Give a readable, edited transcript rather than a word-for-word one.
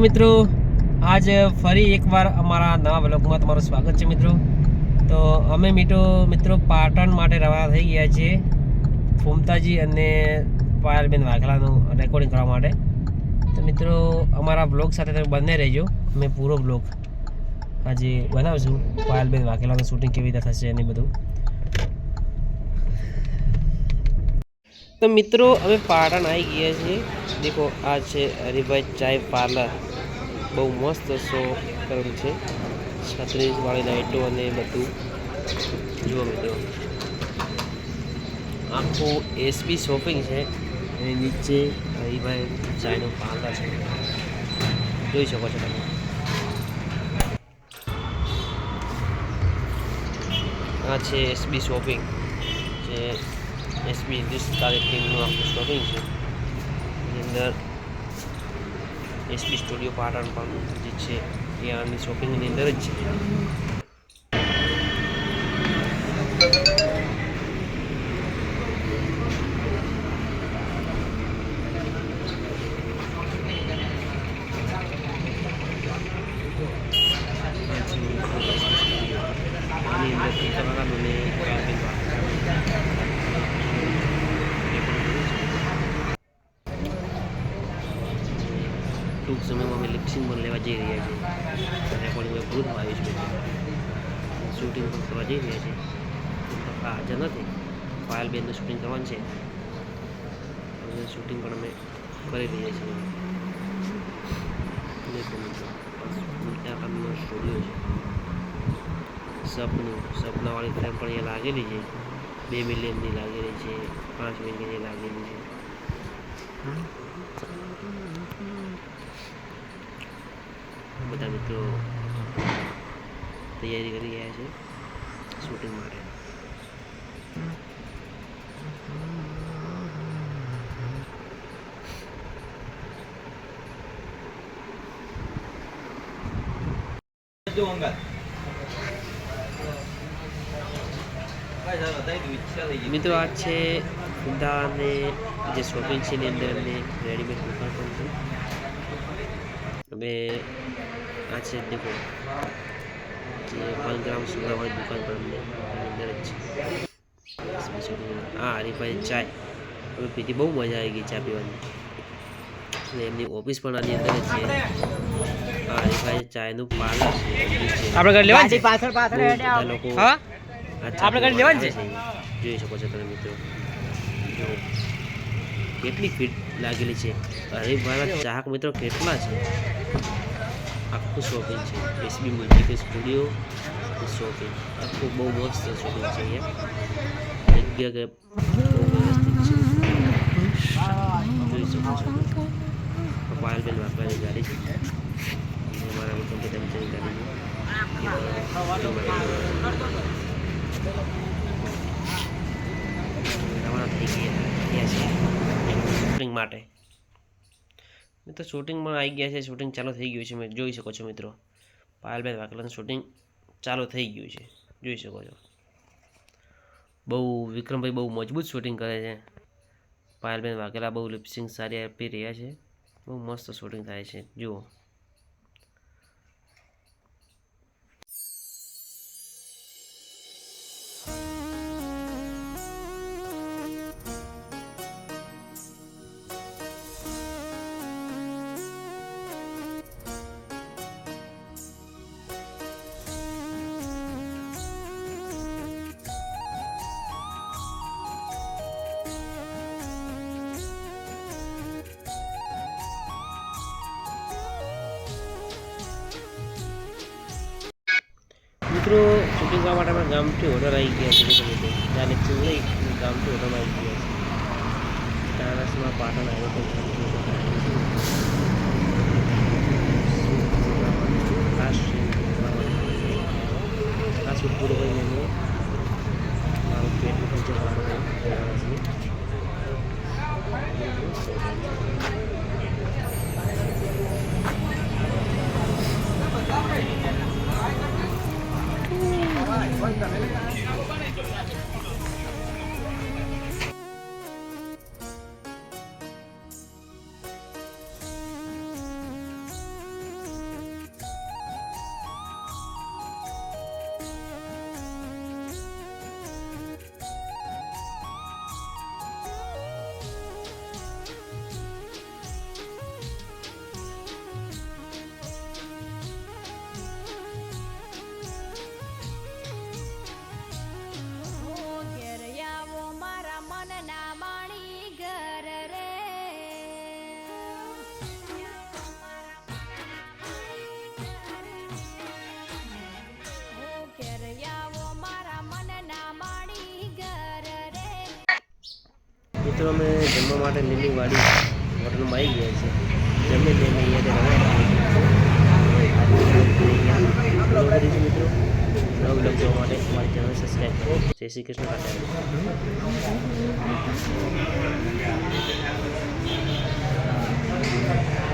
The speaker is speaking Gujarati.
મિત્રો આજ ફરી એકવાર અમારા નવા બ્લોગમાં તમારું સ્વાગત છે મિત્રો। તો અમે મિત્રો પાટણ માટે રવાના થઈ ગયા છીએ ફૂમતાજી અને પાયલબેન વાઘેલાનું રેકોર્ડિંગ કરવા માટે। તો મિત્રો અમારા બ્લોગ સાથે તમે બંને રહેજો, અમે પૂરો બ્લોગ આજે બનાવશું પાયલબેન વાઘેલાનું શૂટિંગ કેવી રીતે થશે અને બધું। તો મિત્રો અમે પાટણ આવી ગયા છીએ। દેખો આ છે હરિભાઈ ચાય પાર્લર, બહુ મસ્ત શો કરેલું છે, 36 વાળી લાઇટો અને બધું જુઓ મિત્રો। આખું એસબી શોપિંગ છે અને નીચે હરિભાઈ ચાયનું પાર્લર છે, જોઈ શકો છો તમે। આ છે એસબી શોપિંગ, જે એસબી હિન્દુસ્તાની ટીમનું આખું શોપિંગ છે। એની અંદર એસબી સ્ટુડિયો પાટણ પણ જે છે એ આની શોપિંગની અંદર જ છે। આની અંદરથી કરવાનું ને ટૂંક સમયમાં અમે લિપસિંગ પણ લેવા જઈ રહ્યા છીએ, રેકોર્ડિંગ પૂરું આવ્યું છે, શૂટિંગ પણ કરવા જઈ રહ્યા છીએ। હાજર નથી, પાયલબેનનું શૂટિંગ કરવાનું છે, શૂટિંગ પણ અમે કરી રહ્યા છીએ। સ્ટુડિયો છે, સપનાવાળી ફ્રેમ પણ અહીંયા લાગેલી છે, 2 મિલિયનની લાગેલી છે, 5 મિલિયનની લાગેલી છે। બધા મિત્રો તૈયારી કરી રહ્યા છે શૂટિંગ માટે। મિત્રો આ છે અને જે શોપિંગ છે એની અંદર એમને રેડીમેડ દુકાન પણ છે। હવે આ છે દેખો જે 1 ગ્રામ સુગરવાળી દુકાન પણ અમને એની અંદર જ છે। હા, હરીભાઈ ચાય હવે પીધી, બહુ મજા આવી ગઈ ચા પીવાની, અને એમની ઓફિસ પણ આની અંદર જ છે। હા, હરીભાઈ ચાયનું પાર્લર છે, આપણે ઘરે લેવાનું છે, પાછળ લોકો આપણે ઘરે લેવાનું છે, જોઈ શકો છો તમે મિત્રો। જો કેટલી ફીટ લાગેલી છે, હરીભાઈના ચાહક મિત્રો કેટલા છે। આખું શોપિંગ છે, એસબી મ્યુઝિક સ્ટુડિયો શોપિંગ, આખું બહુ મસ્ત શોપિંગ છે। અહીંયા જગ્યા બહુ વ્યવસ્થિત છે, જોઈ શકો છો। પાયલબેન વાઘેલાની ગાડી છે, અમારા મિત્રો બધાની ગાડી રવાના થઈ ગયા છે શૂટિંગ માટે। મિત્રો શૂટિંગમાં આવી ગયા છે, શૂટિંગ ચાલુ થઈ ગયું છે, મેં જોઈ શકો છો મિત્રો। પાયલબેન વાઘેલાનું શૂટિંગ ચાલુ થઈ ગયું છે, જોઈ શકો છો। બહુ વિક્રમભાઈ બહુ મજબૂત શૂટિંગ કરે છે, પાયલબેન વાઘેલા બહુ લિપસિંગ સારી આપી રહ્યા છે, બહુ મસ્ત શૂટિંગ થાય છે, જુઓ। મિત્રો શૂટિંગ કરવા માટે અમારા ગામથી ઓર્ડર આવી ગયા છે, ત્યાં લેક્ચર લઈ ગામથી ઓર્ડરમાં આવી ગયા છે। તારાસમાં પાટણ આવ્યો તો આ શૂટ પૂરું કરીને મારું પેટ જવાનું છે। મિત્રો અમે જમવા માટે લીલી વાડી હોટલમાં આવી ગયા છીએ. જમી લઈને અહીંયાથી મિત્રો નવો બ્લોગ જોવા માટે અમારી ચેનલ સબસ્ક્રાઈબ કરો. જય શ્રી કૃષ્ણ. કાકા